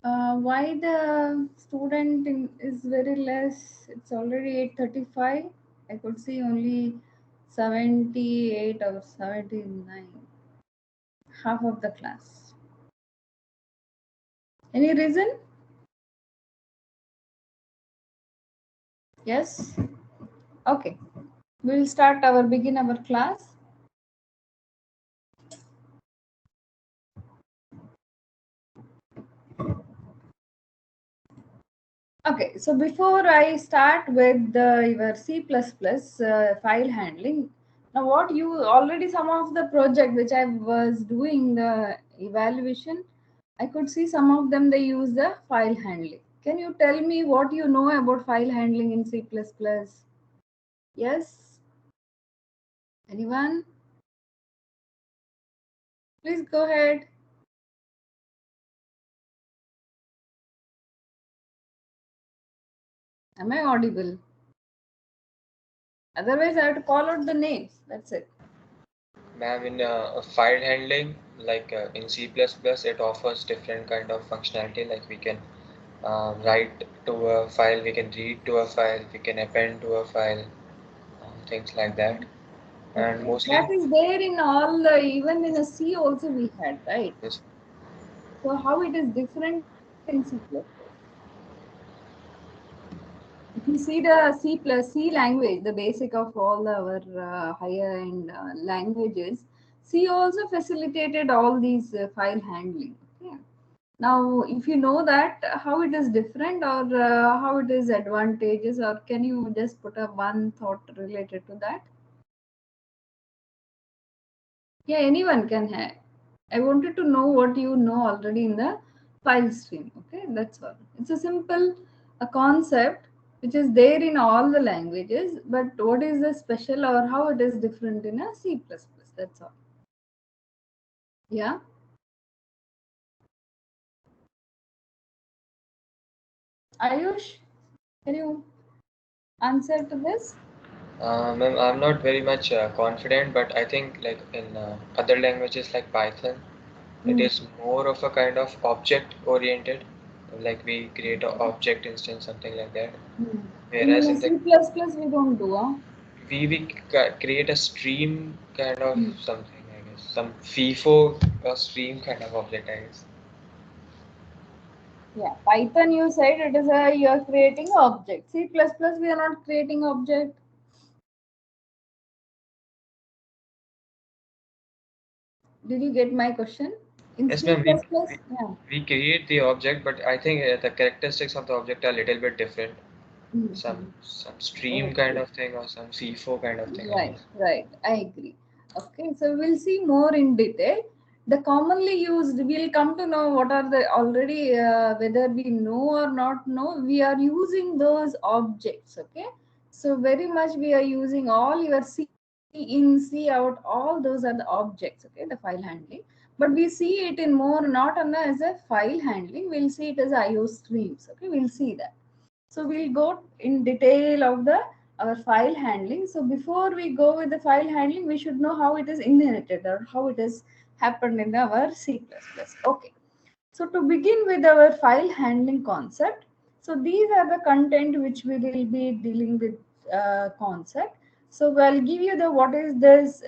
Why the student is very less? It's already 8:35. I could see only 78 or 79. Half of the class. Any reason? Yes? Okay. We'll begin our class. Okay, so before I start with your C++ file handling, now what you already some of the project which I was doing the evaluation, I could see some of them they use the file handling. Can you tell me what you know about file handling in C++? Yes? Anyone? Please go ahead. Am I audible? Otherwise, I have to call out the names. That's it. Ma'am, in file handling, like in C++, it offers different kind of functionality. Like we can write to a file, we can read to a file, we can append to a file, things like that. And Okay. That mostly, is there in all, even in a C also we had, right? yes, So how it is different in C++? If you see the C language, the basic of all our higher end languages, C also facilitated all these file handling. Okay. Now, if you know that, how it is different or how it is advantages, or can you just put a one thought related to that? Yeah, anyone can have. I wanted to know what you know already in the file stream. Okay, that's all. It's a simple a concept which is there in all the languages, but what is the special or how it is different in a C++? That's all. Yeah. Ayush, can you answer to this? ma'am, I'm not very much confident, but I think like in other languages like Python, it Hmm. is more of a kind of object oriented. Like we create an object instance, something like that. Hmm. Whereas In in the C++, we don't do. Huh? we create a stream kind of Hmm. something, I guess, some FIFO or stream kind of object, I guess. Yeah, Python you said it is a you are creating object. C++ we are not creating object. Did you get my question? In Yes, C++, ma'am. We, yeah. we create the object, but I think the characteristics of the object are a little bit different. Mhm. Some stream kind Okay. of thing or some FIFO kind of thing, I Right, guess. right. I agree. Okay, so we'll see more in detail. The commonly used, we'll come to know what are the already, whether we know or not know, we are using those objects. Okay, so very much we are using all your C in, C out, all those are the objects. Okay, the file handling. But we see it in more not as a file handling, we'll see it as IO streams. Okay, we'll see that. So we'll go in detail of the our file handling. So before we go with the file handling, we should know how it is inherited or how it is happened in our C++. Okay. So to begin with our file handling concept, so these are the content which we will be dealing with concept. So I'll give you the what is this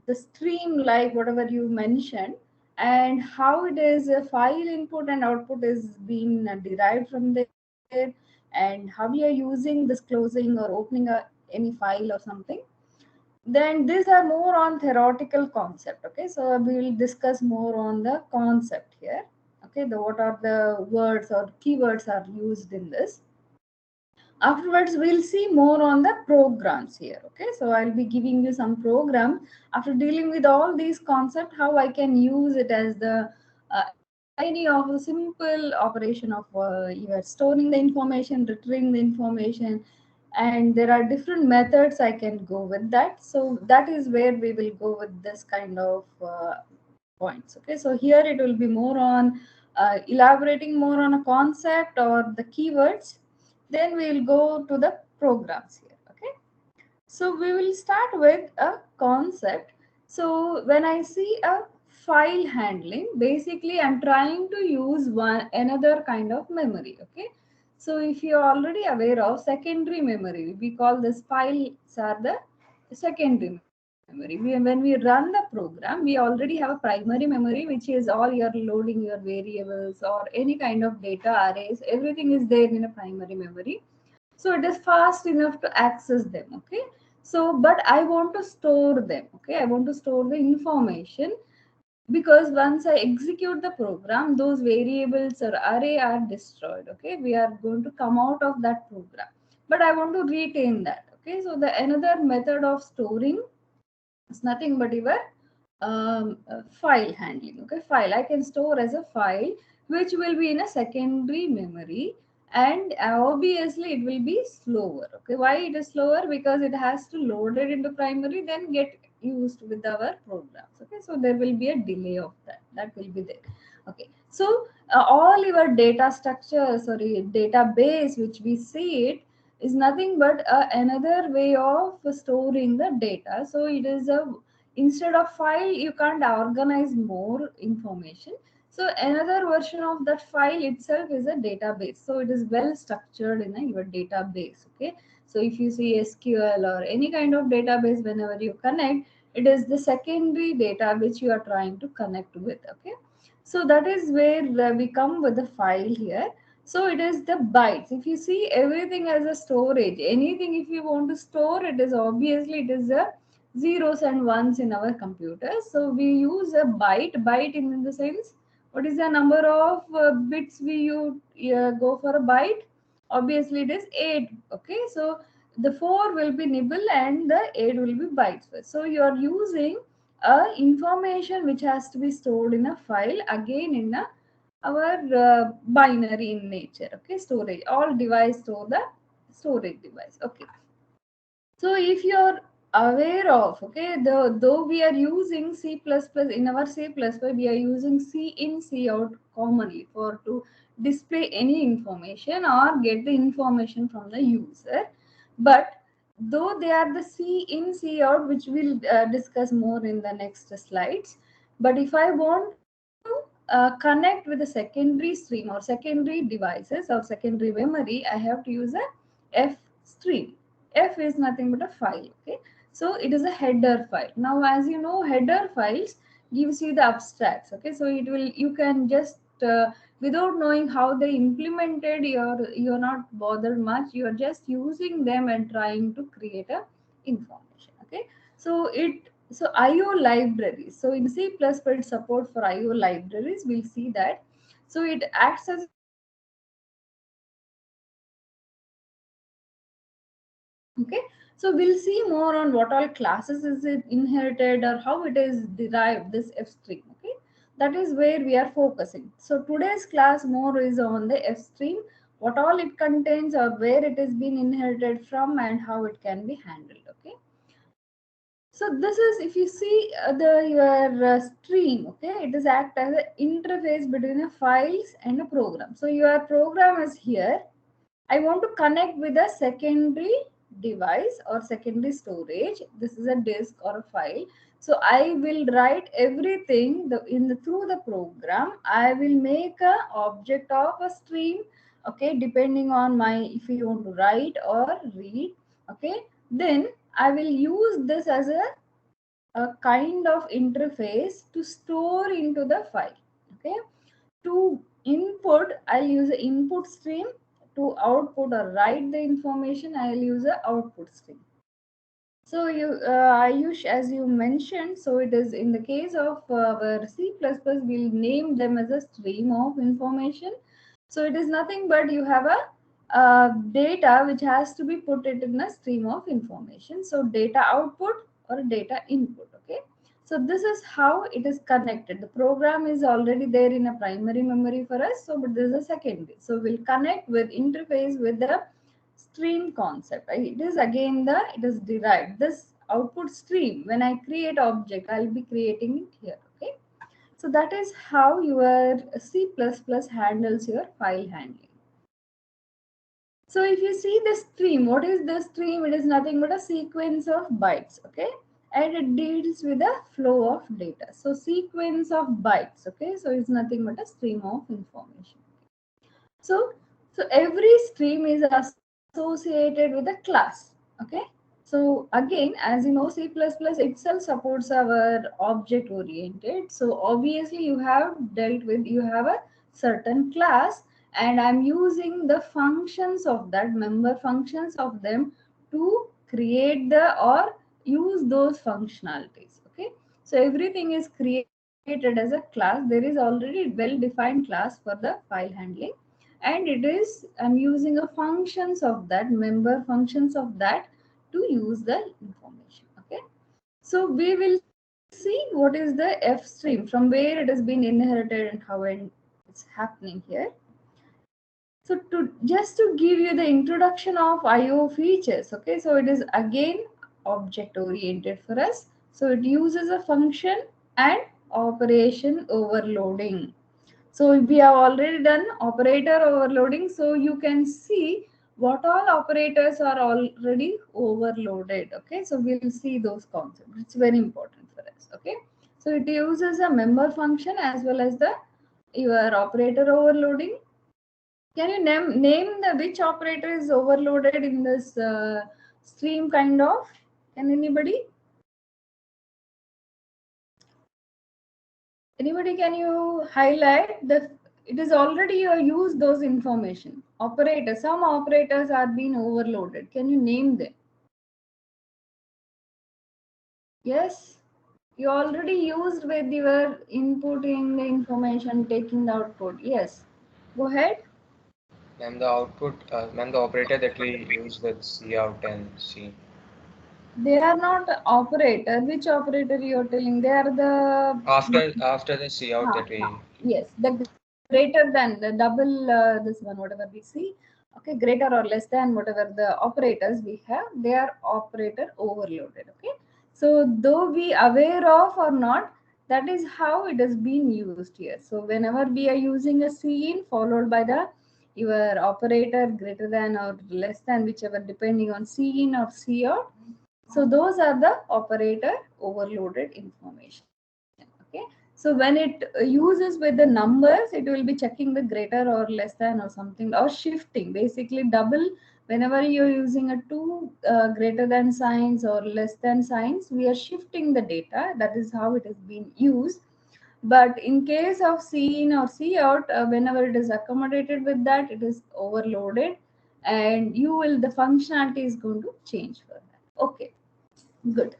the stream like whatever you mentioned and how it is a file input and output is being derived from there and how we are using this closing or opening any file or something. Then these are more on theoretical concept. Okay, so we will discuss more on the concept here. Okay, the what are the words or keywords are used in this. Afterwards we'll see more on the programs here. Okay, so I'll be giving you some program after dealing with all these concepts, how I can use it as the any of the simple operation of you are storing the information, retrieving the information, and there are different methods I can go with that. So that is where we will go with this kind of points. Okay, so here it will be more on elaborating more on a concept or the keywords. Then we will go to the programs here. Okay, so we will start with a concept. So when I see a file handling. Basically, I'm trying to use another kind of memory. Okay, so if you're already aware of secondary memory, we call this files are the secondary memory. When we run the program, we already have a primary memory, which is all your loading your variables or any kind of data arrays. Everything is there in a primary memory, so it is fast enough to access them. Okay, so but I want to store them. Okay, I want to store the information, because once I execute the program, those variables or array are destroyed. Okay, we are going to come out of that program, but I want to retain that. Okay, so the another method of storing is nothing but your file handling. Okay, file I can store as a file, which will be in a secondary memory, and obviously it will be slower. Okay, why it is slower? Because it has to load it into primary, then get used with our programs. Okay, so there will be a delay of that will be there. Okay, so all your data structure, sorry, database which we see it, is nothing but another way of storing the data. So it is a, instead of file you can't organize more information, so another version of that file itself is a database. So it is well structured in your database. Okay, so if you see SQL or any kind of database, whenever you connect, it is the secondary data which you are trying to connect with. Okay, so that is where we come with the file here. So it is the bytes. If you see everything as a storage, anything if you want to store, it is obviously it is a zeros and ones in our computers. So we use a byte in the sense, what is the number of bits we you go for a byte? Obviously it is 8. Okay, so the 4 will be nibble and the 8 will be bytes. So you are using information which has to be stored in a file, again in a our binary in nature. Okay, storage, all device store the storage device. Okay, so if you're aware of, okay, though we are using C++ in our C++, we are using C in C out commonly for to display any information or get the information from the user. But though they are the C in C out, which we'll discuss more in the next slides, but if I want to connect with the secondary stream or secondary devices or secondary memory, I have to use a F stream. F is nothing but a file. Okay, so it is a header file. Now, as you know, header files gives you the abstracts. Okay, so it will, you can just without knowing how they implemented, you're not bothered much, you're just using them and trying to create a information. Okay, so IO libraries, so in C++ support for IO libraries, we'll see that. So it acts as a storage device for information. Okay, so we'll see more on what all classes is it inherited or how it is derived, this F string. Okay, that is where we are focusing. So today's class more is on the F stream, what all it contains or where it has been inherited from and how it can be handled. Okay, so this is, if you see the your stream. Okay, it is act as an interface between a files and a program. So your program is here, I want to connect with a secondary device or secondary storage. This is a disk or a file. So I will write everything through the program. I will make a object of a stream. Okay, depending on my, if you want to write or read. Okay, then I will use this as a kind of interface to store into the file. Okay, to input, I'll use an input stream. To output or write the information, I'll use an output stream. So Ayush, as you mentioned, so it is in the case of our C++, we'll name them as a stream of information. So it is nothing but you have a data which has to be put it in a stream of information. So data output or data input. Okay, so this is how it is connected. The program is already there in a primary memory for us, so but this is a secondary. So we'll connect with interface with the stream concept. It is again it is derived, this output stream. When I create object, I'll be creating it here. Okay, so that is how your C++ handles your file handling. So if you see the stream, what is the stream? It is nothing but a sequence of bytes. Okay, and it deals with the flow of data. So sequence of bytes, okay? So it's nothing but a stream of information. So, so every stream is associated with a class, okay? So again, as you know, C++ itself supports our object oriented. So obviously you have dealt with, you have a certain class, and I'm using the functions of that, member functions of them, to create the or use those functionalities, okay? So everything is created as a class. There is already well-defined class for the file handling, and it is, I'm using a functions of that, member functions of that, to use the information, okay? So we will see what is the F stream, from where it has been inherited and how it's happening here. So to just to give you the introduction of IO features, okay, so it is again object oriented for us. So it uses a function and operation overloading. So we have already done operator overloading. So you can see what all operators are already overloaded. Okay, so we'll see those concepts. It's very important for us. Okay, so it uses a member function as well as the your operator overloading. Can you name the which operator is overloaded in this stream kind of? Can anybody? Anybody, can you highlight the, it is already you use those information. Operators, some operators are being overloaded. Can you name them? Yes, you already used with your inputting the information, taking the output. Yes, go ahead. Ma'am, the output, ma'am, the operator that we use with C out and C. They are not operator. Which operator you are telling? They are the After the C out that we yes, the greater than the double this one, whatever we see. Okay, greater or less than whatever the operators we have, they are operator overloaded. Okay, so though we aware of or not, that is how it has been used here. So whenever we are using a cin followed by the your operator greater than or less than, whichever, depending on cin or cout, so those are the operator overloaded information. Okay. So when it uses with the numbers, it will be checking the greater or less than or something, or shifting, basically double. Whenever you're using a two greater than signs or less than signs, we are shifting the data. That is how it is being used. But in case of cin or cout, whenever it is accommodated with that, it is overloaded, and you will, the functionality is going to change for that. Okay. Good.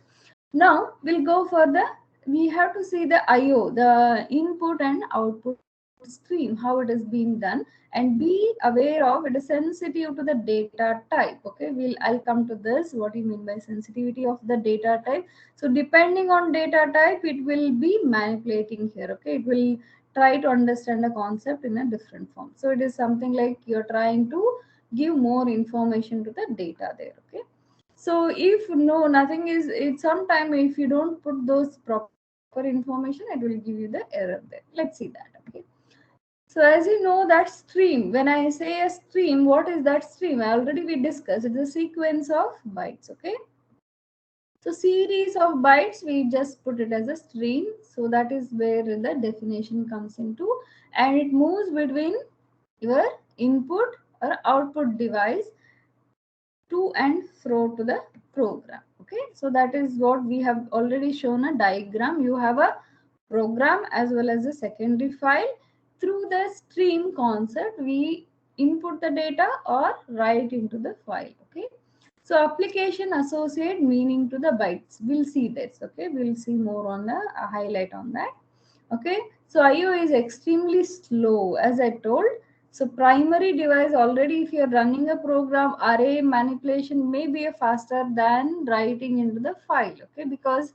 Now we'll go for the, we have to see the IO, the input and output stream, how it is being done, and be aware of it is sensitive to the data type. Okay, I'll come to this, what you mean by sensitivity of the data type. So depending on data type, it will be manipulating here. Okay, it will try to understand the concept in a different form. So it is something like you're trying to give more information to the data there. Okay, so if no, nothing is, it sometime if you don't put those proper information, it will give you the error there. Let's see that. Okay. So as you know that stream, when I say a stream, what is that stream? Already we discussed, it's a sequence of bytes. Okay. So series of bytes, we just put it as a stream. So that is where the definition comes into, and it moves between your input or output device to and fro to the program. Okay, so that is what we have already shown a diagram. You have a program as well as a secondary file. Through the stream concept, we input the data or write into the file. Okay, so application associate meaning to the bytes, we'll see this. Okay, we'll see more on the highlight on that. Okay, so IO is extremely slow, as I told. So primary device, already if you're running a program, array manipulation may be faster than writing into the file. Okay, because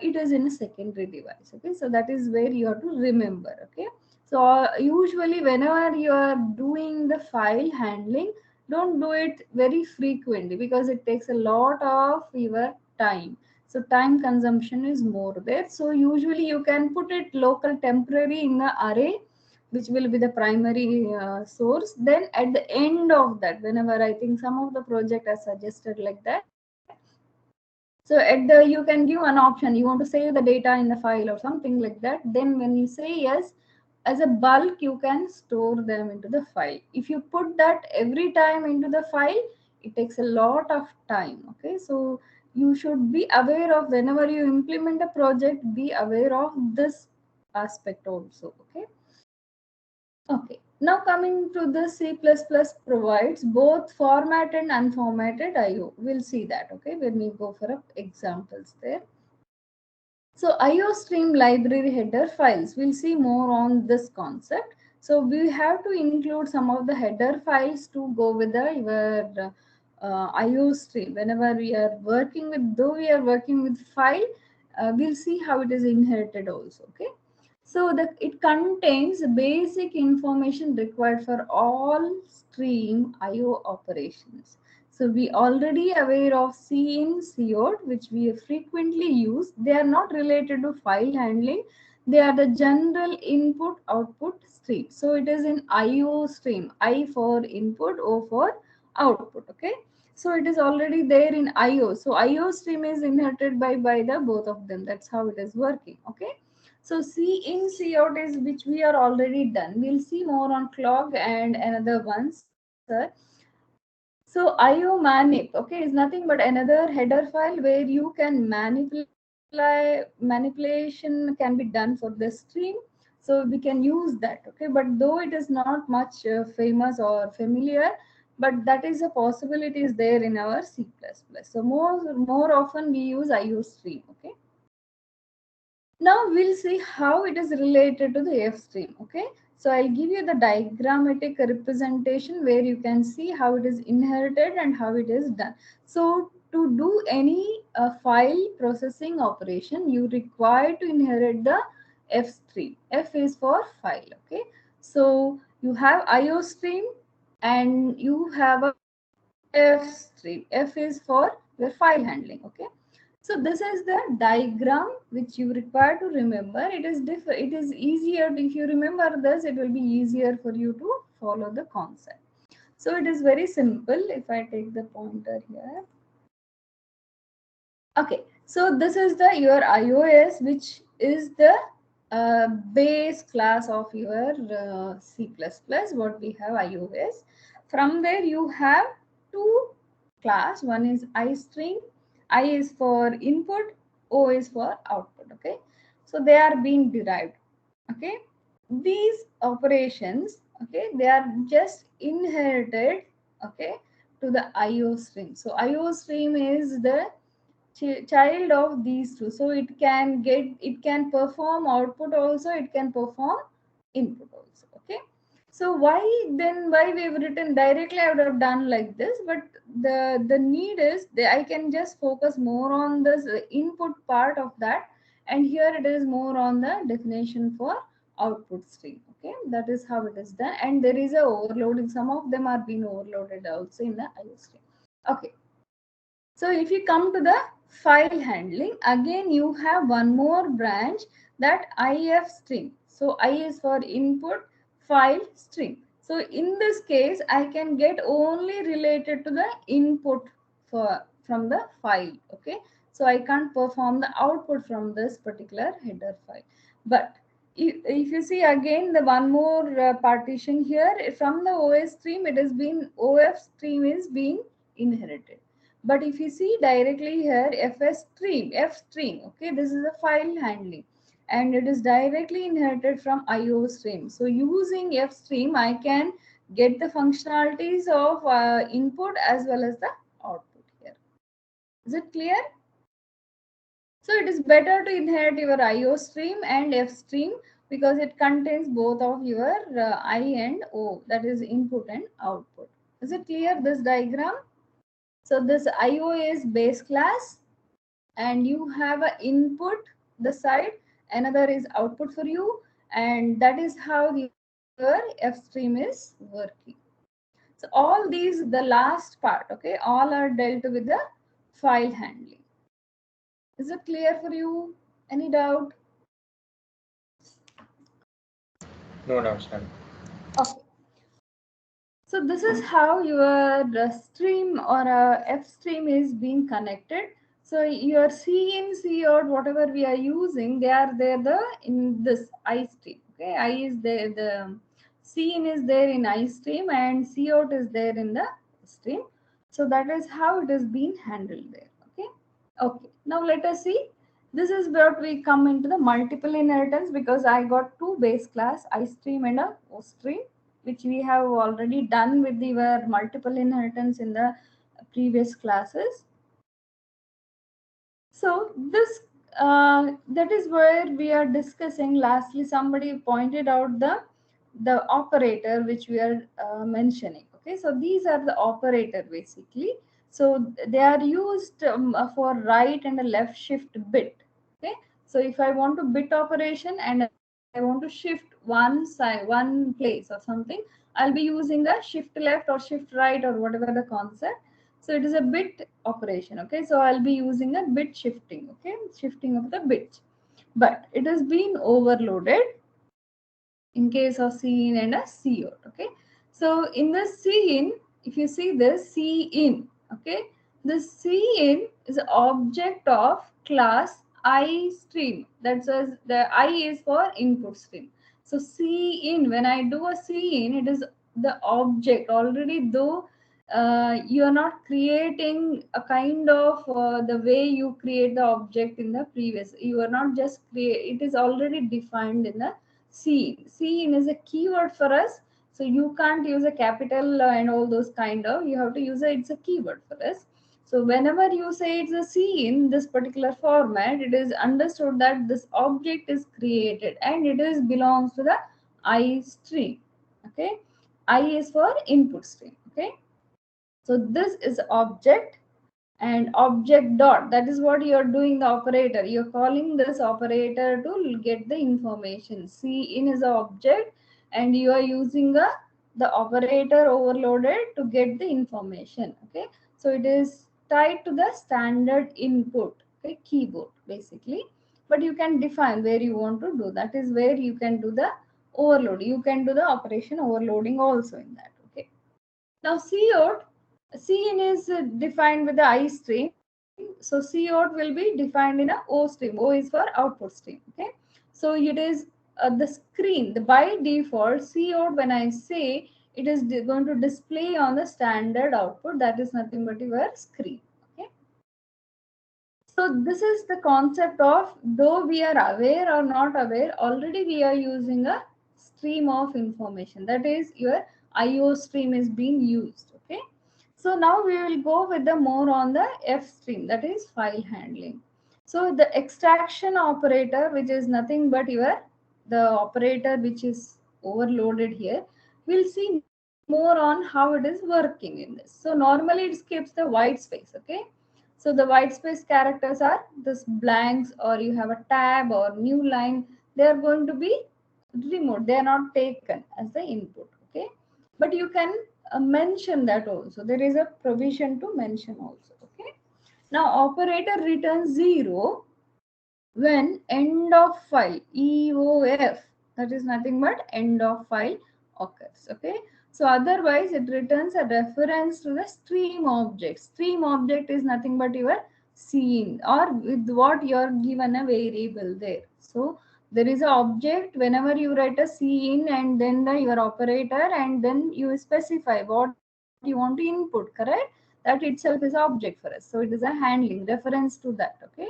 it is in a secondary device. Okay, so that is where you have to remember. Okay, so usually whenever you are doing the file handling, don't do it very frequently because it takes a lot of your time. So time consumption is more there. So usually you can put it local temporary in the array, which will be the primary source. Then at the end of that, whenever, I think some of the project are suggested like that, So at the, you can give an option, you want to save the data in the file or something like that. Then when you say yes, as a bulk, you can store them into the file. If you put that every time into the file, it takes a lot of time. Okay, so you should be aware of, whenever you implement a project, be aware of this aspect also. Okay. Okay, now coming to the C++ provides both formatted and unformatted IO. We'll see that, okay, when we go for examples there. So IO stream library header files, we'll see more on this concept. So we have to include some of the header files to go with the your IO stream. Whenever we are working with, though we are working with file, we'll see how it is inherited also, okay. So it contains basic information required for all stream IO operations. So we already aware of cin, cout, which we frequently use. They are not related to file handling. They are the general input output stream. So it is in IO stream. I for input, O for output. Okay. So it is already there in IO. So IO stream is inherited by the both of them. That's how it is working. Okay. So C in, C out is which we are already done. We'll see more on clock and another one, sir. So IO manip, okay, is nothing but another header file where you can manipulation can be done for the stream. So we can use that, okay. But though it is not much famous or familiar, but that is a possibility is there in our C++. So more often we use IO stream, okay. Now we'll see how it is related to the F stream. Okay, so I'll give you the diagrammatic representation where you can see how it is inherited and how it is done. So to do any file processing operation, you require to inherit the F stream. F is for file. Okay, so you have IO stream and you have a F stream. F is for your file handling. Okay, so this is the diagram which you require to remember. It is it is easier if you remember this. It will be easier for you to follow the concept. So it is very simple. If I take the pointer here. Okay, so this is the your iOS, which is the base class of your C++. What we have iOS. From there you have two class. One is iString. I is for input, O is for output. Okay, so they are being derived. Okay, these operations, okay, they are just inherited, okay, to the IO stream. So IO stream is the child of these two, so it can perform output also, it can perform input also. Okay, so why we've written directly, I would have done like this, but the need is I can just focus more on this input part of that, and here it is more on the definition for output stream. Okay, that is how it is done, and there is a overloading, some of them are being overloaded also in the IO stream. Okay, so if you come to the file handling, again you have one more branch, that IF stream. So I is for input, file, stream. So in this case, I can get only related to the input from the file. Okay. So I can't perform the output from this particular header file. But if you see again the one more partition here, from the OS stream, it has been OF stream is being inherited. But if you see directly here, F stream, okay, this is a file handling and it is directly inherited from IO stream. So using F stream, I can get the functionalities of input as well as the output here. Is it clear? So it is better to inherit your IO stream and F stream because it contains both of your I and O, that is input and output. Is it clear, this diagram? So this IO is base class and you have an input the side, another is output for you, and that is how your F stream is working. So all these, the last part, okay, all are dealt with the file handling. Is it clear for you? Any doubt? No doubts, ma'am. Okay. So this is how your stream or F stream is being connected. So your C in, C out, whatever we are using, they are there in this I stream. Okay, I is there, the C in is there in I stream and C out is there in the stream. So that is how it is being handled there. Okay. Okay. Now let us see. This is where we come into the multiple inheritance, because I got two base class, I stream and a O stream, which we have already done with the multiple inheritance in the previous classes. So this that is where we are discussing. Lastly, somebody pointed out the operator which we are mentioning. Okay, so these are the operator basically. So they are used for right and a left shift bit. Okay, so if I want to bit operation and I want to shift one side, one place or something, I'll be using a shift left or shift right or whatever the concept. So it is a bit operation. Okay, so I'll be using a bit shifting. Okay, shifting of the bits, but it has been overloaded in case of C in and a C out. Okay, so in the C in, if you see this C in, okay, the C in is an object of class I stream. That's as the I is for input stream. So C in, when I do a C in, it is the object already, though you are not creating a kind of the way you create the object in the previous. You are not just create, it is already defined in the C. C in is a keyword for us. So you can't use a capital and all those kind of, you have to use it's a keyword for us. So whenever you say it's a C in this particular format, it is understood that this object is created and it is belongs to the I stream. Okay. I is for input stream. Okay. So this is object and object dot, that is what you are doing, the operator. You're calling this operator to get the information. C in is the object and you are using the operator overloaded to get the information. Okay, so it is tied to the standard input, okay, keyboard basically. But you can define where you want to do, that is where you can do the overload, you can do the operation overloading also in that. Okay, now C out, C in is defined with the I stream. So C out will be defined in a O stream. O is for output stream. Okay. So it is the screen. The by default C out, when I say, it is going to display on the standard output. That is nothing but your screen. Okay. So this is the concept of, though we are aware or not aware, already we are using a stream of information. That is your IO stream is being used. Okay. So now we will go with the more on the F stream, that is file handling. So the extraction operator, which is nothing but the operator which is overloaded here, we'll see more on how it is working in this. So normally it skips the white space. Okay. So the white space characters are this blanks, or you have a tab or new line. They are going to be removed. They are not taken as the input. Okay. But you can mention that also. There is a provision to mention also. Okay. Now operator returns 0 when end of file, EOF, that is nothing but end of file occurs. Okay. So otherwise it returns a reference to the stream object. Stream object is nothing but your scene, or with what you are given a variable there. So there is an object whenever you write a scene and then your operator, and then you specify what you want to input, correct? That itself is object for us. So it is a handling reference to that. Okay.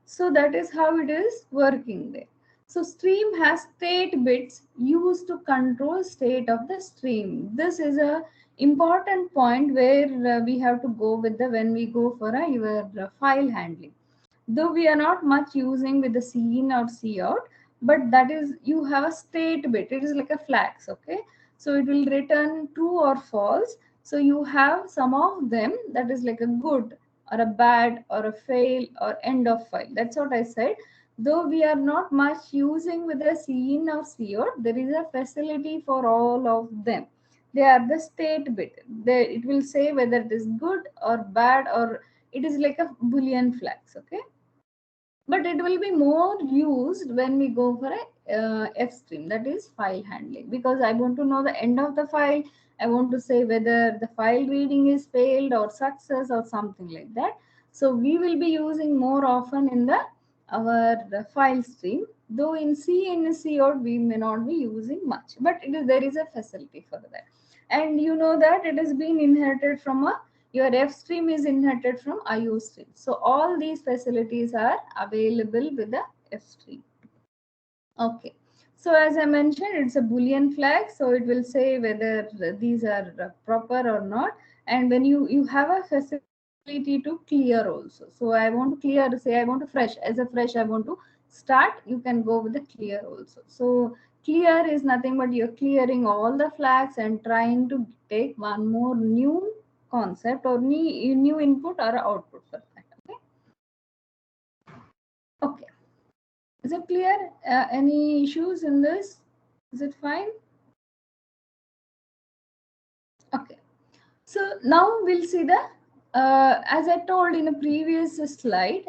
So that is how it is working there. So stream has state bits used to control state of the stream. This is a important point where we have to go with the, when we go for your file handling. Though we are not much using with the C in or C out, but that is, you have a state bit. It is like a flags. Okay. So it will return true or false. So you have some of them, that is like a good or a bad or a fail or end of file. That's what I said. Though we are not much using with the C in or C out, there is a facility for all of them. They are the state bit. It will say whether it is good or bad, or it is like a boolean flags. Okay. But it will be more used when we go for a F stream, that is file handling, because I want to know the end of the file. I want to say whether the file reading is failed or success or something like that. So we will be using more often in the our file stream, though in C and C out we may not be using much, but there is a facility for that. And you know that it has been inherited from a, your F stream is inherited from IO stream. So all these facilities are available with the F stream. Okay. So as I mentioned, it's a Boolean flag. So it will say whether these are proper or not. And when you have a facility to clear also. So I want to clear, say I want to fresh, as a fresh I want to start, you can go with the clear also. So clear is nothing but you're clearing all the flags and trying to take one more new concept or new input or output for that. Okay. Okay. Is it clear? Any issues in this? Is it fine? Okay. So now we'll see the, as I told in a previous slide,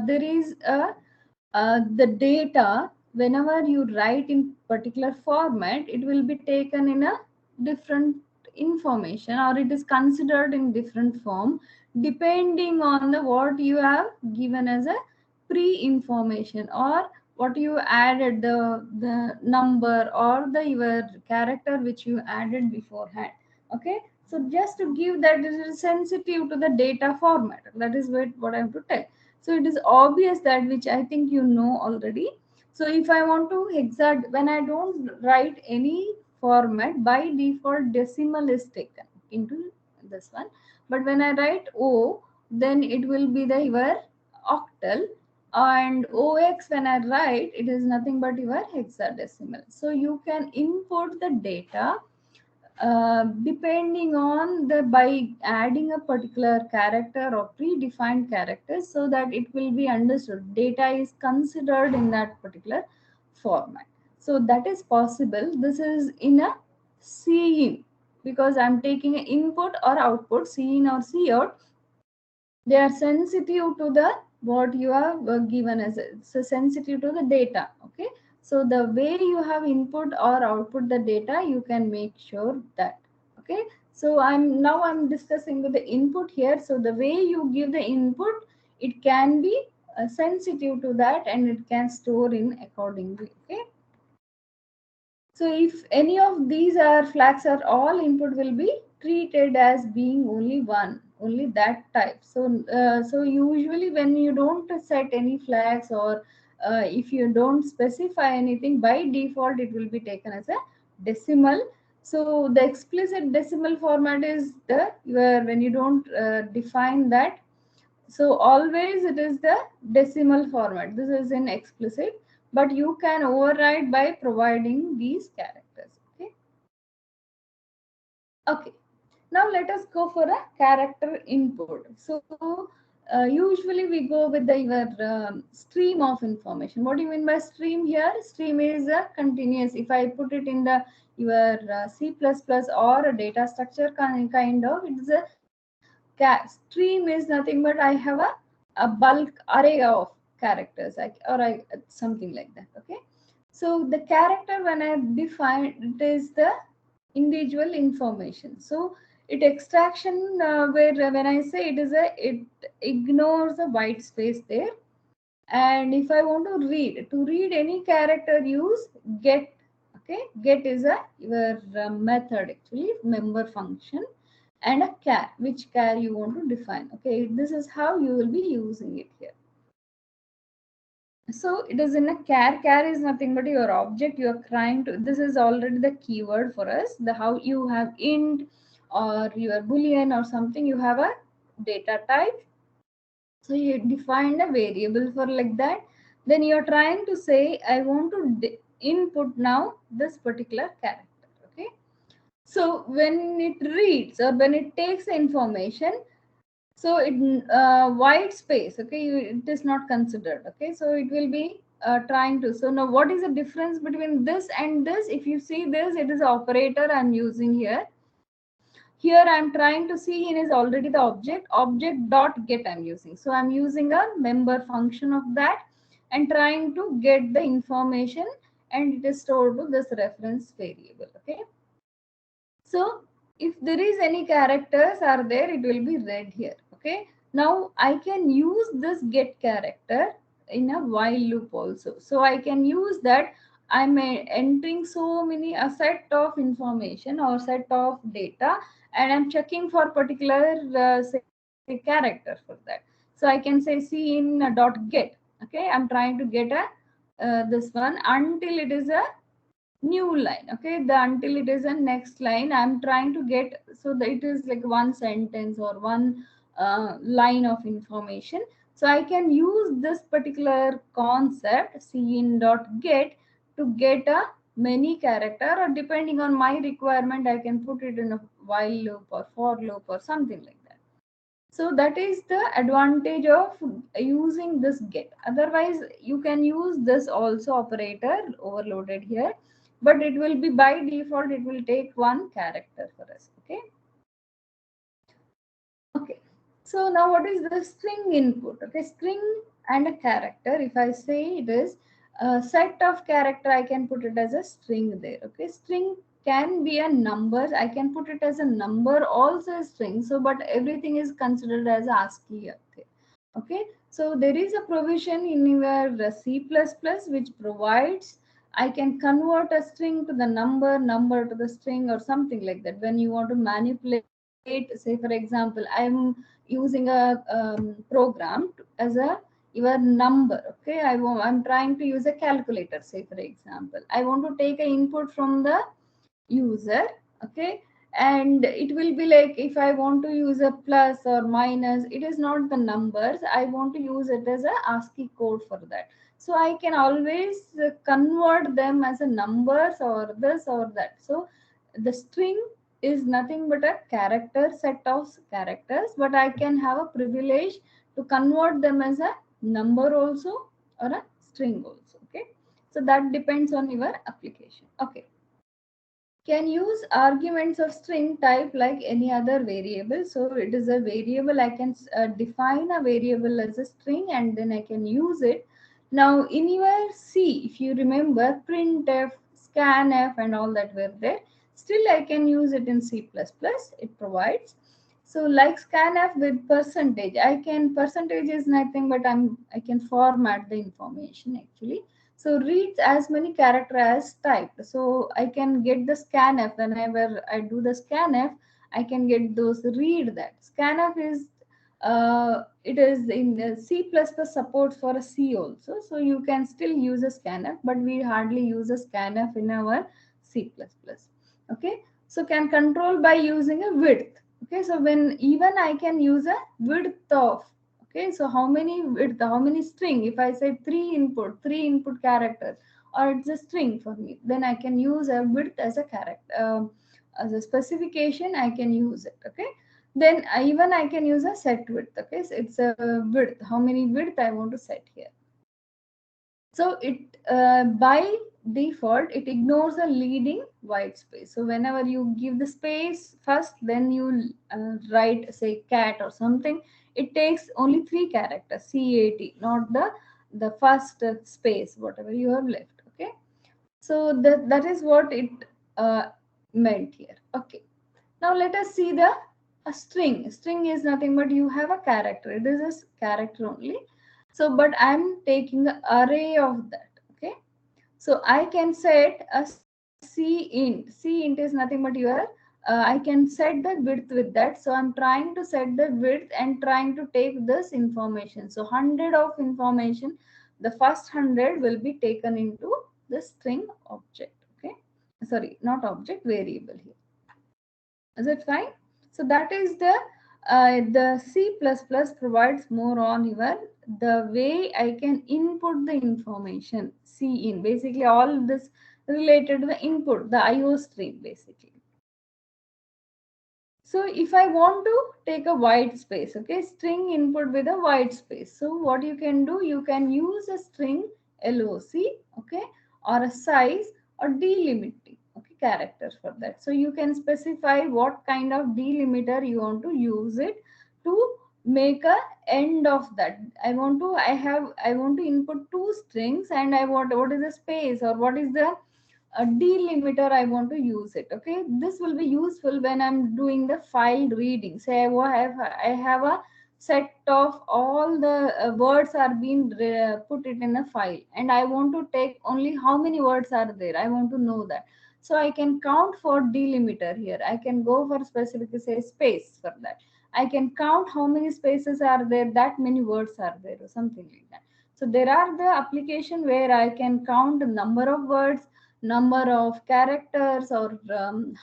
there is the data, whenever you write in particular format, it will be taken in a different information, or it is considered in different form depending on the what you have given as a pre-information, or what you added, the number or the your character which you added beforehand. Okay. So just to give that, it is sensitive to the data format. That is what I have to tell. So it is obvious that, which I think you know already. So if I want to exact, when I don't write any format, by default decimal is taken into this one. But when I write O, then it will be the your octal, and OX when I write, it is nothing but your hexadecimal. So you can input the data depending on the, by adding a particular character or predefined characters, so that it will be understood data is considered in that particular format. So that is possible. This is in a C in, because I'm taking an input or output, C in or C out. They are sensitive to the what you have given as a, so sensitive to the data. Okay. So the way you have input or output the data, you can make sure that. Okay. So I'm discussing with the input here. So the way you give the input, it can be sensitive to that, and it can store in accordingly. Okay. So if any of these are flags are all, input will be treated as being only one, only that type. So usually when you don't set any flags, or if you don't specify anything, by default it will be taken as a decimal. So the explicit decimal format is the where when you don't define that. So always it is the decimal format. This is in explicit, but you can override by providing these characters. Okay. Okay. Now let us go for a character input. So usually we go with the your stream of information. What do you mean by stream here? Stream is a continuous. If I put it in the your C++ or a data structure kind of, it is a stream is nothing but I have a bulk array of characters, like, or something like that. Okay. So the character, when I define it, is the individual information. So it extraction where when I say it is a, it ignores the white space there. And if I want to read any character, use get. Okay. Get is a your method, actually member function, and a char, which char you want to define. Okay. This is how you will be using it here. So it is in a char. Char is nothing but your object you are trying to, this is already the keyword for us, the how you have int or your boolean or something, you have a data type. So you define a variable for like that. Then you're trying to say, I want to input now this particular character. Okay. So when it reads or when it takes the information, so it white space, okay, it is not considered. Okay. So it will be trying to, so now what is the difference between this and this? If you see this, it is operator I'm using here. Here I'm trying to see in is already the object dot get I'm using. So I'm using a member function of that and trying to get the information, and it is stored to this reference variable. Okay. So if there is any characters are there, it will be read here. Okay. Now I can use this get character in a while loop also. So I can use that I'm entering so many a set of information or set of data, and I'm checking for particular say character for that. So I can say c in dot get. Okay, I'm trying to get a this one until it is a new line. Okay, the until it is a next line I'm trying to get, so that it is like one sentence or one line of information. So I can use this particular concept cin dot get to get a many character, or depending on my requirement I can put it in a while loop or for loop or something like that. So that is the advantage of using this get. Otherwise you can use this also operator overloaded here, but it will be by default it will take one character for us. Okay. Okay, so now what is the string input? Okay, string and a character. If I say it is a set of character, I can put it as a string there. Okay, string can be a number. I can put it as a number, also a string. So, but everything is considered as ASCII. Okay, okay. So there is a provision in your C++ which provides I can convert a string to the number to the string, or something like that. When you want to manipulate, say for example, I'm using a program as a your number. Okay, I'm trying to use a calculator. Say for example, I want to take an input from the user. Okay, and it will be like if I want to use a plus or minus, it is not the numbers, I want to use it as a ASCII code for that. So I can always convert them as a numbers or this or that. So the string is nothing but a character set of characters, but I can have a privilege to convert them as a number also or a string also. Okay, so that depends on your application. Okay, can use arguments of string type like any other variable. So it is a variable. I can define a variable as a string and then I can use it. Now in your C, if you remember printf, scanf and all that were there, still I can use it in C++. It provides. So like scanf with percentage, I can, percentage is nothing but I can format the information actually. So reads as many character as typed. So I can get the scanf whenever I do the scanf. I can get those read that. Scanf is it is in the C++ support for a C also. So you can still use a scanf, but we hardly use a scanf in our C++. Okay, so can control by using a width. Okay, so when even I can use a width of. Okay, so how many width, how many string? If I say three input characters, or it's a string for me, then I can use a width as a character, as a specification. I can use it. Okay, then even I can use a set width. Okay, so it's a width. How many width I want to set here? So it by default it ignores a leading white space. So whenever you give the space first, then you write say cat or something, it takes only three characters cat, not the first space whatever you have left. Okay, so that is what it uh, meant here. Okay, now let us see the a string. String is nothing but you have a character. It is a character only. So, but I'm taking the array of that. Okay. So I can set a C int. C int is nothing but your. I can set the width with that. So I'm trying to set the width and trying to take this information. So 100 of information. The first 100 will be taken into the string object. Okay. Sorry, not object, variable here. Is it fine? So that is the C++ provides more on your the way I can input the information. C in basically all this related to the input, the IO stream basically. So if I want to take a white space, okay, string input with a white space. So what you can do, you can use a string LOC, okay, or a size or delimiting, okay, characters for that. So you can specify what kind of delimiter you want to use it to make a end of that. I want to input two strings and I want what is the space or what is the a delimiter I want to use it. Okay, this will be useful when I'm doing the file reading. Say I have a set of all the words are being put it in a file, and I want to take only how many words are there, I want to know that. So I can count for delimiter here, I can go for specific say space, for that I can count how many spaces are there, that many words are there, or something like that. So there are the application where I can count the number of words, number of characters, or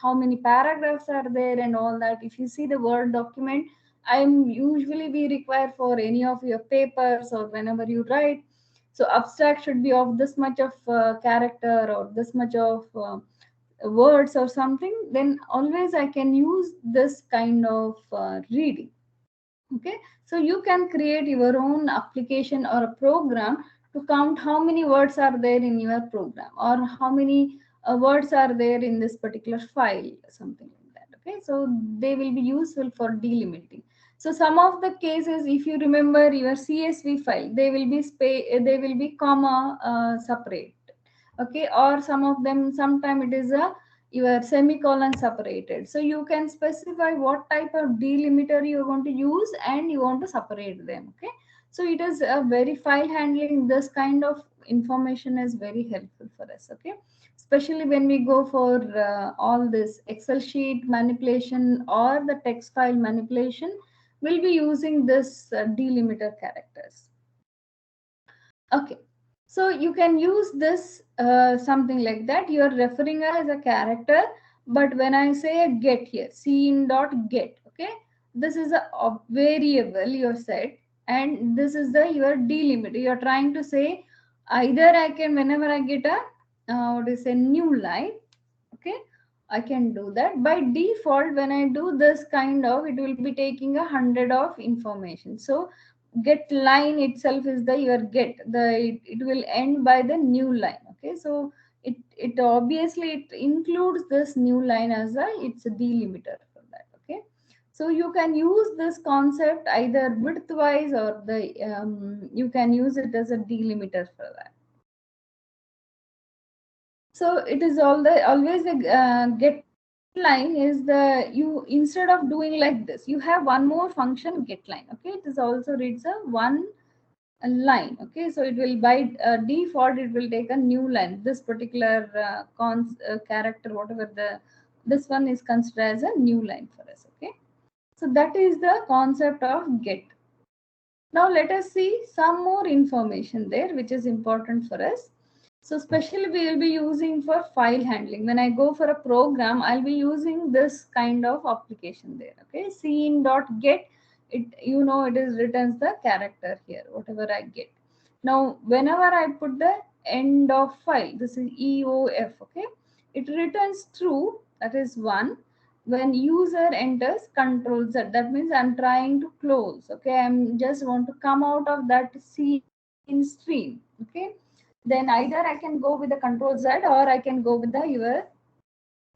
how many paragraphs are there and all that. If you see the Word document, I'm usually we require for any of your papers or whenever you write. So abstract should be of this much of character or this much of words or something. Then always I can use this kind of reading. Okay, so you can create your own application or a program to count how many words are there in your program, or how many words are there in this particular file, something like that. Okay, so they will be useful for delimiting. So some of the cases, if you remember your CSV file, they will be they will be comma separate. Okay, or some of them sometime it is a your semicolon separated. So you can specify what type of delimiter you want to use and you want to separate them. Okay, so it is a very file handling. This kind of information is very helpful for us. Okay, especially when we go for all this Excel sheet manipulation or the text file manipulation, we'll be using this delimiter characters. Okay, so you can use this something like that. You are referring as a character, but when I say a get here, scene dot get, okay, this is a variable you set, and this is the your delimiter. You are trying to say either I can, whenever I get a what is a new line, okay, I can do that. By default, when I do this kind of, it will be taking 100 of information. So get line itself is the your get, the it will end by the new line. Okay, so it obviously it includes this new line as a, it's a delimiter for that. Okay, so you can use this concept either width wise, or the you can use it as a delimiter for that. So it is all the always the get line is the, you instead of doing like this, you have one more function get line. Okay, it is also reads a one a line. Okay, so it will by default it will take a new line. This particular character, whatever the this one is considered as a new line for us. Okay, so that is the concept of get. Now let us see some more information there which is important for us. So especially we will be using for file handling. When I go for a program, I'll be using this kind of application there. Okay, scene.get, it, you know, it is returns the character here, whatever I get. Now whenever I put the end of file, this is EOF, okay, it returns true, that is one. When user enters control Z, that means I'm trying to close. Okay, I'm just want to come out of that scene stream. Okay, then either I can go with the control Z, or I can go with the your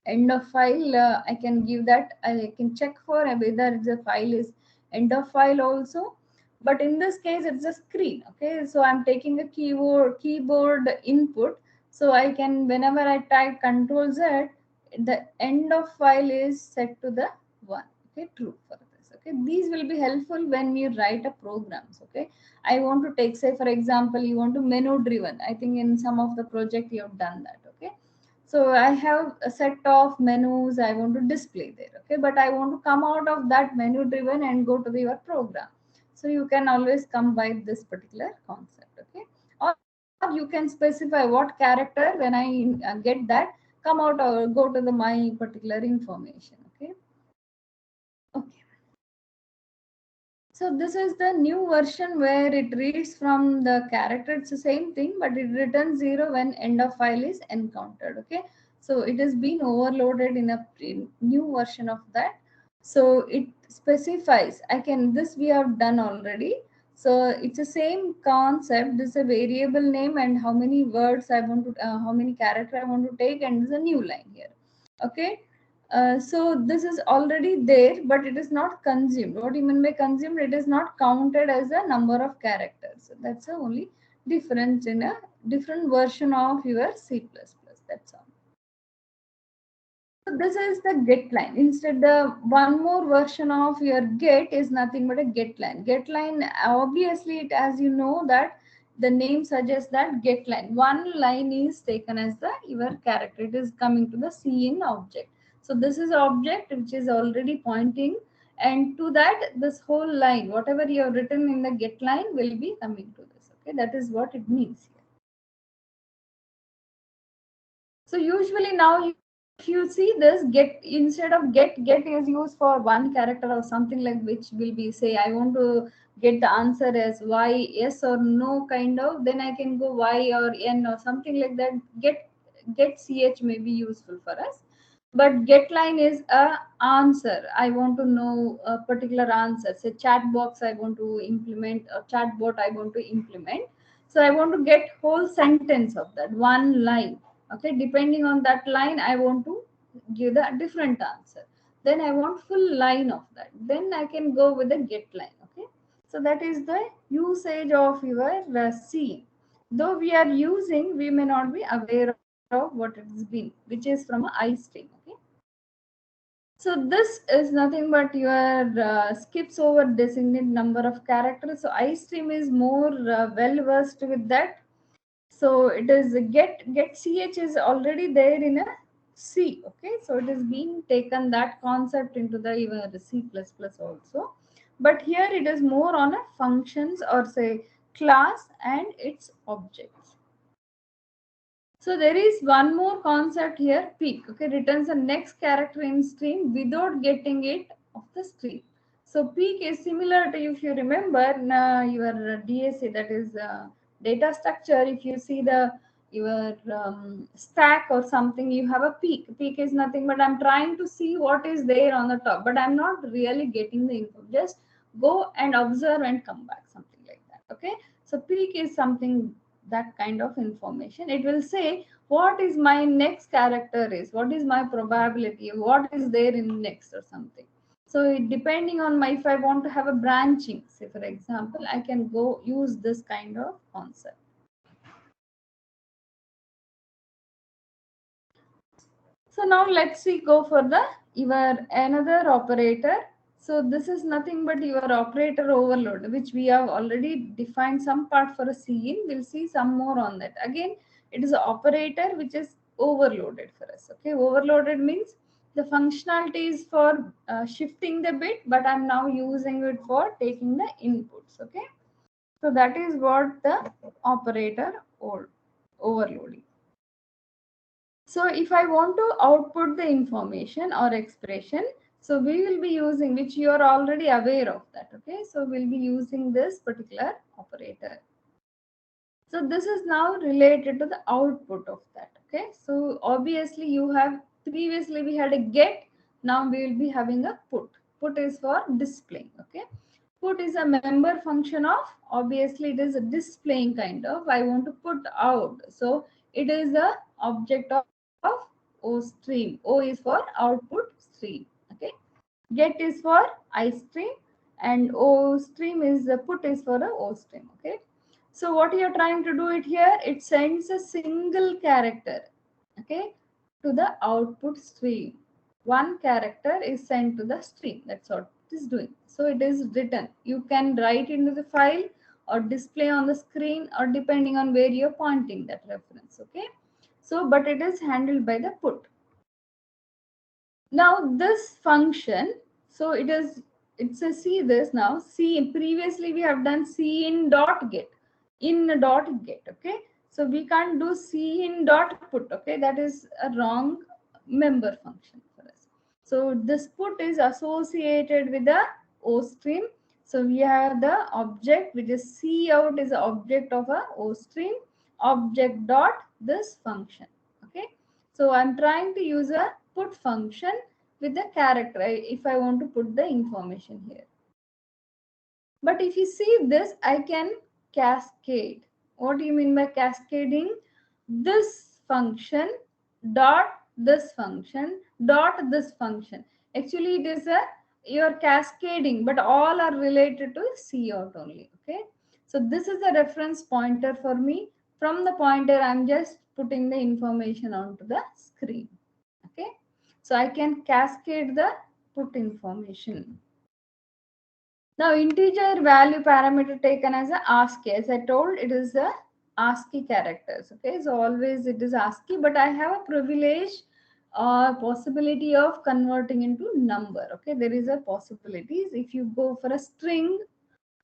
end of file. I can give that, I can check for whether the file is end of file also. But in this case, it's a screen. Okay, so I'm taking a keyboard input. So I can, whenever I type control Z, the end of file is set to the 1. Okay, true for this. Okay, these will be helpful when you write a programs. Okay, I want to take, say for example, you want to menu driven. I think in some of the project you have done that. Okay, so I have a set of menus I want to display there. Okay, but I want to come out of that menu driven and go to your program. So you can always combine this particular concept. Okay, or you can specify what character, when I get that, come out or go to the my particular information. Okay, okay. So this is the new version where it reads from the character. It's the same thing, but it returns 0 when end of file is encountered. Okay, so it has been overloaded in a new version of that. So it specifies. I can, this we have done already. So it's the same concept. This is a variable name and how many words I want to, how many character I want to take, and there's a new line here. Okay, so this is already there, but it is not consumed. What you mean by consumed? It is not counted as a number of characters. So that's the only difference in a different version of your C++. That's all. So this is the get line. Instead, the one more version of your get is nothing but a get line. Get line, obviously, it, as you know that the name suggests that get line. One line is taken as the your character. It is coming to the scene object. So this is object which is already pointing, and to that this whole line, whatever you have written in the get line, will be coming to this. Okay, that is what it means here. So usually now if you see this get, instead of get is used for one character or something like, which will be say I want to get the answer as y, yes or no kind of, then I can go y or n or something like that. Get ch may be useful for us, but get line is a answer. I want to know a particular answer, say chat box I want to implement, or chat bot I want to implement. So I want to get whole sentence of that one line. Okay, depending on that line I want to give the different answer. Then I want full line of that, then I can go with the get line. Okay, so that is the usage of your c. Though we are using, we may not be aware of what it has been, which is from a istream. Okay, so this is nothing but your skips over designate number of characters. So istream is more well versed with that. So it is get ch is already there in a C. Okay, so it is being taken that concept into the even C++ also, but here it is more on a functions or say class and its objects. So there is one more concept here, peak. Okay, returns the next character in stream without getting it of the stream. So peak is similar to, if you remember your DSA, that is data structure. If you see the your stack or something, you have a peak. Peak is nothing but I'm trying to see what is there on the top, but I'm not really getting the info. Just go and observe and come back, something like that. Okay, so peak is something, that kind of information. It will say what is my next character is, what is my probability, what is there in next or something. So depending on my, if I want to have a branching, say for example, I can go use this kind of concept. So now let's see, go for the your another operator. So this is nothing but your operator overload, which we have already defined some part for a scene. We'll see some more on that. Again, it is an operator which is overloaded for us. Okay, overloaded means the functionality is for shifting the bit, but I'm now using it for taking the inputs. Okay, so that is what the operator or overloading. So if I want to output the information or expression, so we will be using, which you are already aware of that. Okay, so we'll be using this particular operator. So this is now related to the output of that. Okay, so obviously you have, previously we had a get, now we will be having a put. Put is for displaying. Okay, put is a member function of, obviously it is a displaying kind of, I want to put out. So it is a object of o stream. O is for output stream. Okay, get is for I stream, and o stream is the put is for a o stream. Okay, so what you're trying to do it here, it sends a single character, okay, to the output stream. One character is sent to the stream. That's what it is doing. So it is written. You can write into the file or display on the screen, or depending on where you're pointing that reference. Okay, so but it is handled by the put. Now this function, so it is, it's a see this now. See, previously we have done C in dot get, in dot get. Okay, so we can't do C in dot put. Okay, that is a wrong member function for us. So this put is associated with the O stream. So we have the object which is C out is the object of a O stream, object dot this function. Okay, so I'm trying to use a put function with the character if I want to put the information here. But if you see this, I can cascade. What do you mean by cascading? This function dot this function dot this function. Actually, it is a, you're cascading, but all are related to C out only. Okay, so this is a reference pointer for me. From the pointer, I'm just putting the information onto the screen. Okay, So I can cascade the put information. Now integer value parameter taken as a ASCII. As I told, it is a ASCII characters. Okay, so always it is ASCII, but I have a privilege or possibility of converting into number. Okay, there is a possibilities. If you go for a string,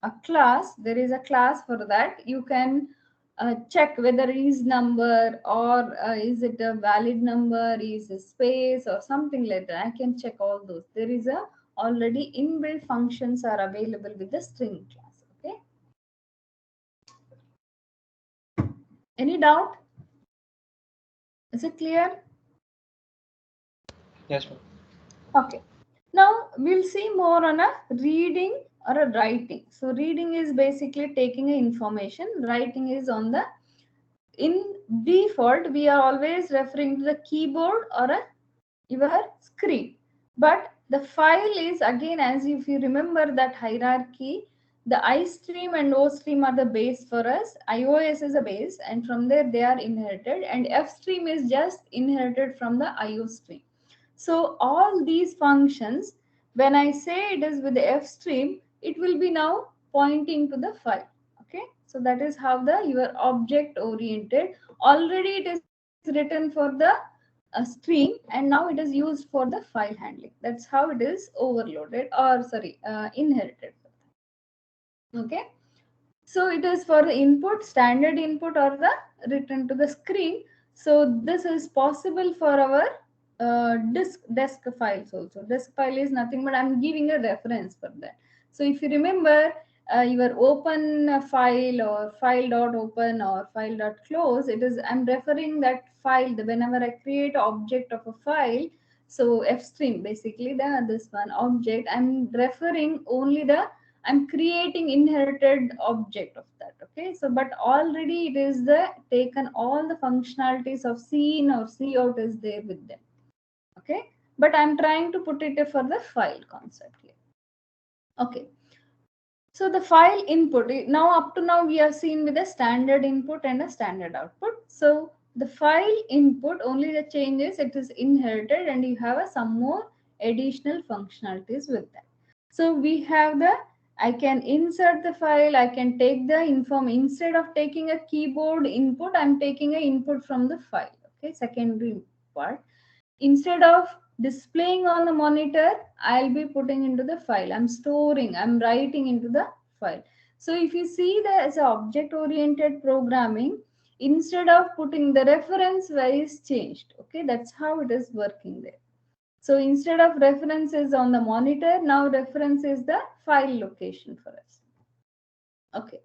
a class, there is a class for that. You can check whether it is number or is it a valid number, is a space or something like that. I can check all those. There is a already inbuilt functions are available with the string class. Okay, any doubt? Is it clear? Yes, ma'am. Okay, now we'll see more on a reading or a writing. So reading is basically taking a information, writing is on the, in default we are always referring to the keyboard or a your screen, but the file is again, as if you remember that hierarchy, the iStream and OStream are the base for us. iOS is a base, and from there they are inherited, and FStream is just inherited from the IOStream. So all these functions, when I say it is with the FStream, it will be now pointing to the file. Okay, so that is how the your object oriented. Already it is written for the stream, and now it is used for the file handling. That's how it is overloaded, or sorry, inherited. Okay, so it is for the input, standard input, or the return to the screen. So this is possible for our desk files also. Desk file is nothing but I'm giving a reference for that. So if you remember your open file or file dot open or file dot close, it is I'm referring that file. Whenever I create object of a file, so fstream basically the this one object, I'm referring only the, I'm creating inherited object of that. Okay, so but already it is the taken all the functionalities of see in or see out is there with them. Okay, but I'm trying to put it for the file concept here. Okay, so the file input, now up to now we have seen with a standard input and a standard output. So the file input, only the changes, it is inherited and you have a some more additional functionalities with that. So we have the, I can insert the file, I can take the inform, instead of taking a keyboard input, I'm taking a input from the file. Okay, secondary part. Instead of displaying on the monitor, I'll be putting into the file. I'm storing, I'm writing into the file. So if you see that as a object oriented programming, instead of putting the reference where is changed. Okay, that's how it is working there. So instead of references on the monitor, now reference is the file location for us. Okay,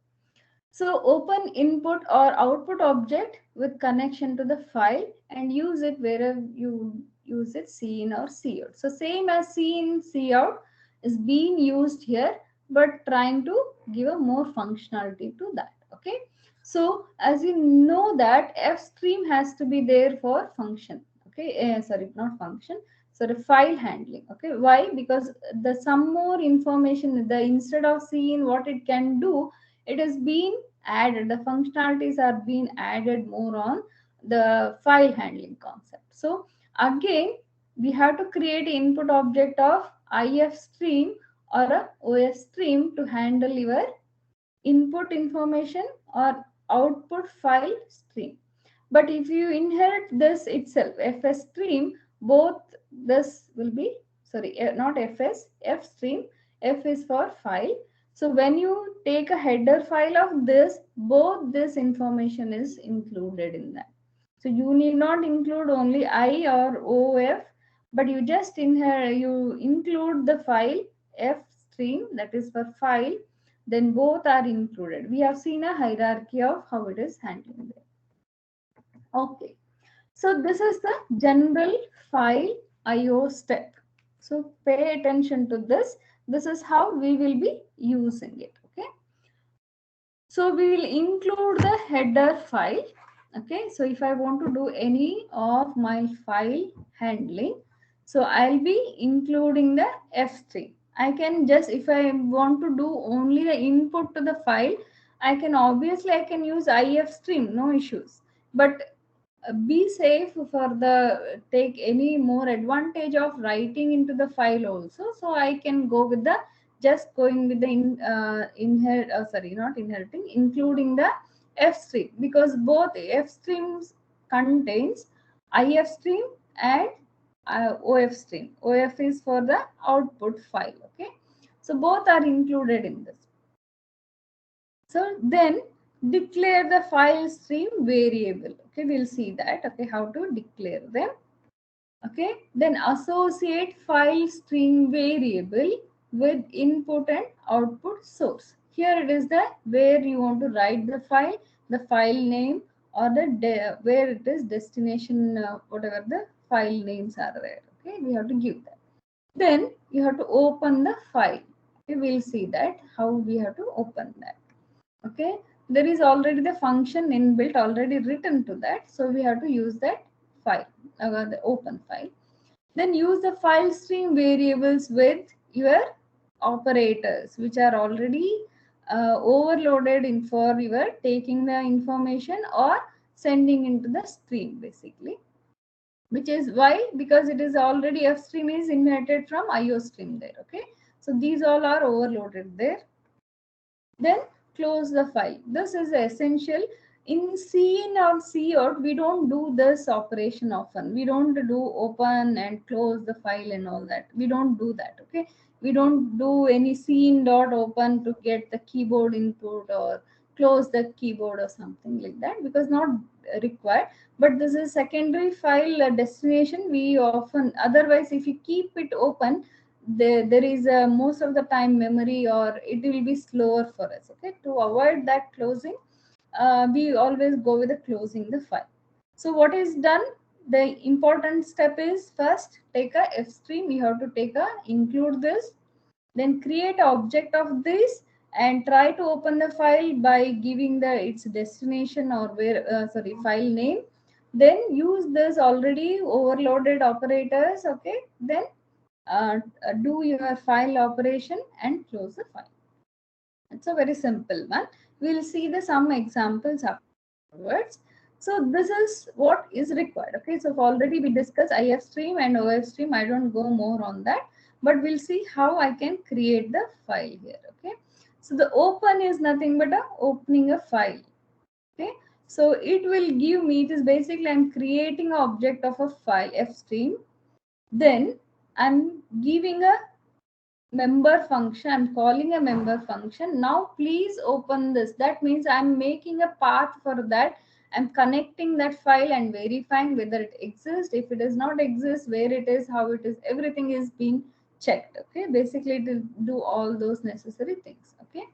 so open input or output object with connection to the file and use it wherever you use it, see in or see out. So same as see in, see out is being used here, but trying to give a more functionality to that. Okay. So as you know that FStream has to be there for function. Okay. Sorry, not function. So the file handling. Okay. Why? Because the some more information, the instead of seeing what it can do, it is being added, the functionalities are being added more on the file handling concept. So again we have to create input object of if stream or a os stream to handle your input information or output file stream. But if you inherit this itself, fs stream, both this will be, sorry, not fs, f stream, f is for file. So when you take a header file of this, both this information is included in that. So you need not include only I or OF, but you just inherit, you include the file f stream, that is for file, then both are included. We have seen a hierarchy of how it is handling there. Okay, so this is the general file IO step. So pay attention to this. This is how we will be using it. Okay, so we will include the header file. Okay, so if I want to do any of my file handling, so I'll be including the f3. I can just, if I want to do only the input to the file, I can obviously I can use if stream, no issues. But be safe for the take any more advantage of writing into the file also. So I can go with the just going with the not inheriting, including the f stream, because both f streams contains if stream and of stream. Of is for the output file. Okay, so both are included in this. So then declare the file stream variable. Okay, we'll see that. Okay, how to declare them. Okay, then associate file stream variable with input and output source. Here it is the where you want to write the file name, or the where it is destination, whatever the file names are there. Okay, we have to give that. Then you have to open the file. Okay, we'll see that how we have to open that. Okay, there is already the function inbuilt already written to that, so we have to use that file, the open file. Then use the file stream variables with your operators, which are already overloaded in for your taking the information or sending into the stream, basically. Which is why, because it is already f stream is inherited from io stream there. Okay, so these all are overloaded there. Then close the file. This is essential. In C in or C out, we don't do this operation often. We don't do open and close the file and all that. We don't do that. Okay, we don't do any scene dot open to get the keyboard input or close the keyboard or something like that, because not required. But this is secondary file destination. We often, otherwise if you keep it open, there is a most of the time memory, or it will be slower for us. Okay, to avoid that closing, we always go with the closing the file. So what is done, the important step is first take a f stream, you have to take a include this, then create an object of this and try to open the file by giving the its destination or where file name. Then use this already overloaded operators. Okay, then do your file operation and close the file. It's a very simple one. We'll see the some examples afterwards. So this is what is required. Okay, so already we discussed if stream and of stream. I don't go more on that, but we'll see how I can create the file here. Okay, so the open is nothing but a opening a file. Okay, so it will give me, it is basically I'm creating an object of a file f stream, then I'm giving a member function, I'm calling a member function. Now please open this. That means I'm making a path for that. I'm connecting that file and verifying whether it exists. If it does not exist, where it is, how it is, everything is being checked. Okay, basically to do all those necessary things. Okay,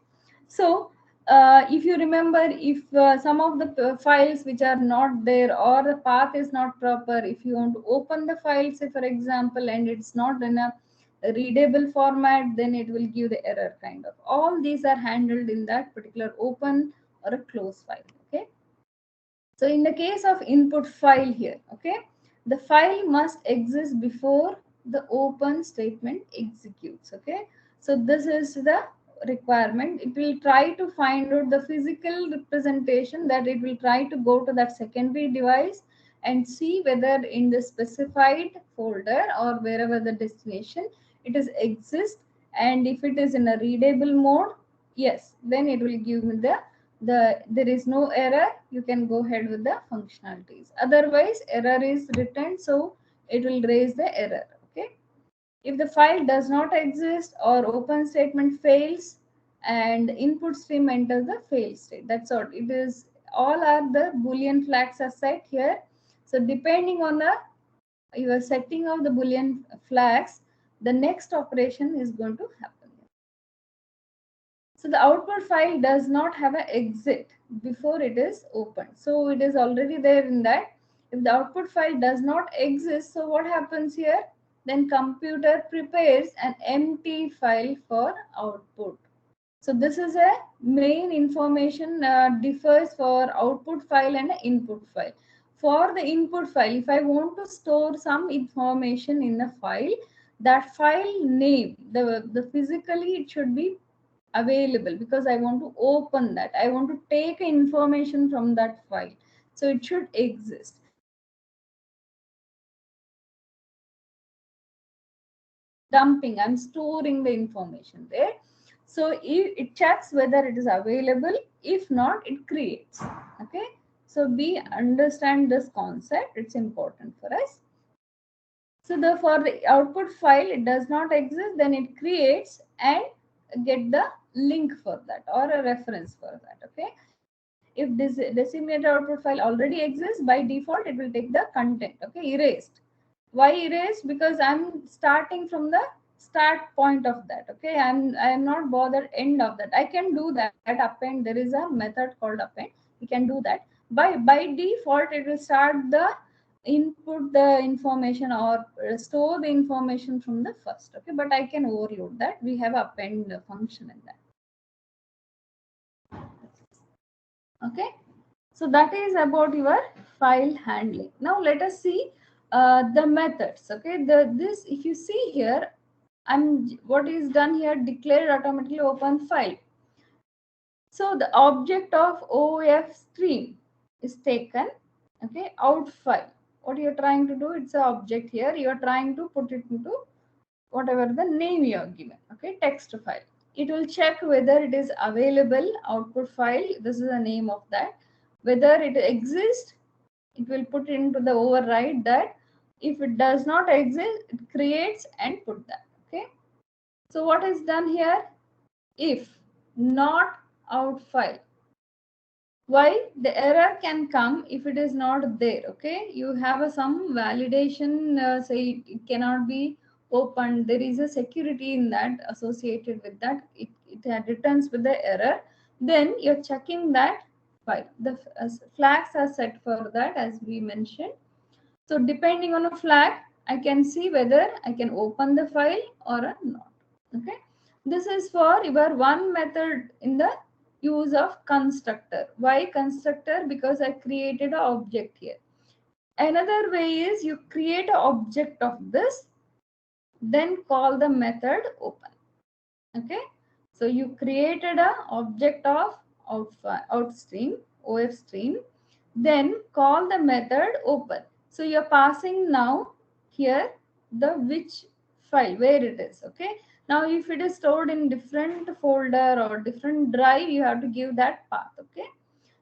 so if you remember, if some of the files which are not there or the path is not proper, if you want to open the file, say for example, and it's not in a readable format, then it will give the error kind of. All these are handled in that particular open or a close file. Okay, so in the case of input file here, okay, the file must exist before the open statement executes. Okay, so this is the requirement. It will try to find out the physical representation, that it will try to go to that secondary device and see whether in the specified folder or wherever the destination it is exist, and if it is in a readable mode, yes, then it will give me there is no error, you can go ahead with the functionalities. Otherwise error is written, so it will raise the error. Okay, if the file does not exist or open statement fails and input stream enters the fail state, that's all it is. All are the boolean flags are set here. So depending on the your setting of the boolean flags, the next operation is going to happen. So the output file does not have an exit before it is opened. So it is already there in that. If the output file does not exist, so what happens here? Then computer prepares an empty file for output. So this is a main information differs for output file and input file. For the input file, if I want to store some information in the file, that file name, the physically it should be available, because I want to open that. I want to take information from that file. So it should exist. dumping, I'm storing the information there. So it checks whether it is available. If not, it creates. Okay, so we understand this concept, it's important for us. So the for the output file it does not exist, then it creates and get the link for that or a reference for that. Okay, if this designated output file already exists, by default it will take the content. Okay, erased. Why erased? Because I'm starting from the start point of that. Okay, I'm not bothered end of that. I can do that append. There is a method called append. We can do that. By default it will start the input the information or store the information from the first. Okay, but I can overload that. We have append function in that. Okay, so that is about your file handling. Now let us see the methods. Okay, this if you see here, what is done here, declared automatically open file. So the object of OF stream is taken. Okay, out file. What you're trying to do, it's an object here. You're trying to put it into whatever the name you are given. Okay, text file. It will check whether it is available, output file. This is the name of that. Whether it exists, it will put into the override that. If it does not exist, it creates and put that. Okay, so what is done here? If not out file. Why? The error can come if it is not there. Okay, you have some validation, say it cannot be opened. There is a security in that associated with that. It returns with the error. Then you're checking that file. The flags are set for that, as we mentioned. So depending on a flag, I can see whether I can open the file or not. Okay, this is for your one method in the use of constructor. Why constructor? Because I created an object here. Another way is you create an object of this, then call the method open. Okay, so you created an object of outstream, OF stream, then call the method open. So you're passing now here the which file, where it is. Okay, now if it is stored in different folder or different drive, you have to give that path. Okay,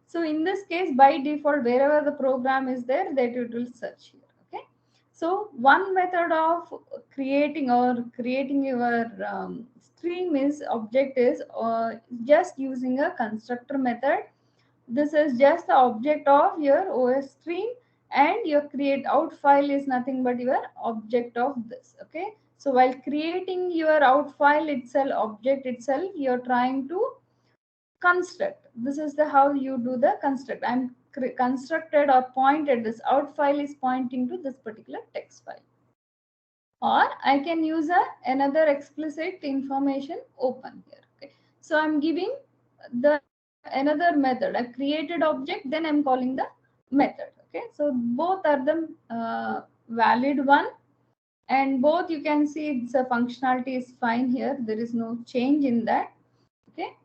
so in this case, by default, wherever the program is there, that it will search here. Okay, so one method of creating your stream is object is just using a constructor method. This is just the object of your OS stream, and your create out file is nothing but your object of this. Okay, so while creating your out file itself, object itself, you're trying to construct. This is the how you do the construct. I'm constructed or pointed, this out file is pointing to this particular text file. Or I can use another explicit information open here. Okay, so I'm giving the another method. I created object, then I'm calling the method. Okay, so both are the valid one, and both you can see it's a functionality is fine here. There is no change in that. Okay,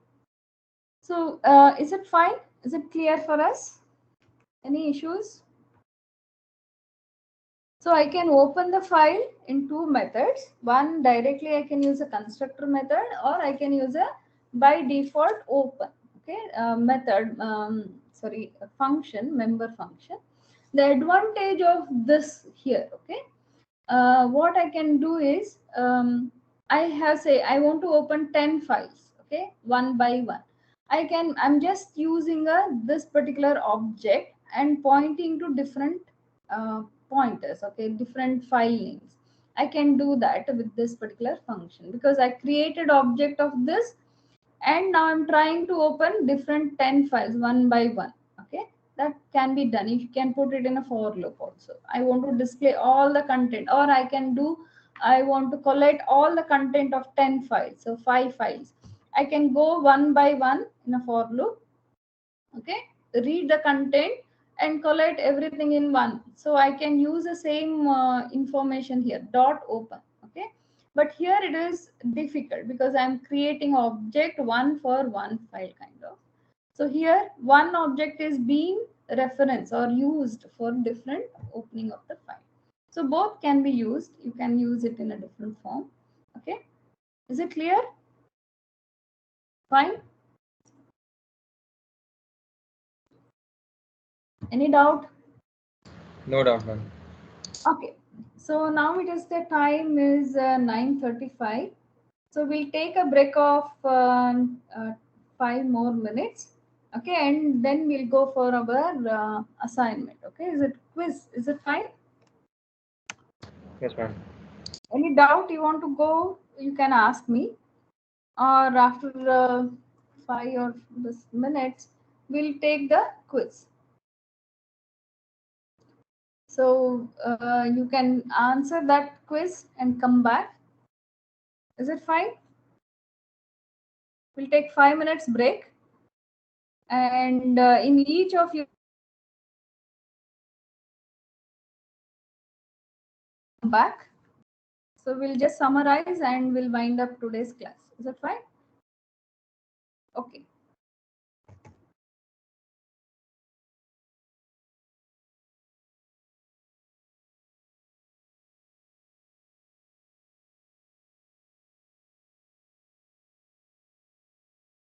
so is it fine? Is it clear for us? Any issues? So I can open the file in two methods. One, directly I can use a constructor method, or I can use a by default open. Okay, method, a function, member function. The advantage of this here, okay, what I can do is I have say I want to open 10 files, okay, one by one. I'm just using this particular object and pointing to different pointers, okay, different file names. I can do that with this particular function because I created object of this, and now I'm trying to open different 10 files one by one. Okay, that can be done. You can put it in a for loop also. I want to display all the content, or I want to collect all the content of 10 files, so 5 files. I can go one by one in a for loop. Okay, read the content and collect everything in one. So I can use the same information here, dot open. Okay, but here it is difficult because I'm creating object one for one file kind of. So here one object is being referenced or used for different opening of the file. So both can be used. You can use it in a different form. Okay, is it clear? Fine. Any doubt? No doubt, ma'am. Okay, so now it is the time is 9:35. So we'll take a break of 5 more minutes. Okay, and then we'll go for our assignment. Okay, is it quiz? Is it fine? Yes, ma'am. Any doubt you want to go, you can ask me. Or after 5 or 6 minutes, we'll take the quiz. So you can answer that quiz and come back. Is it fine? We'll take 5 minutes break, and in each of you come back. So we'll just summarize and we'll wind up today's class. Is that fine? Okay.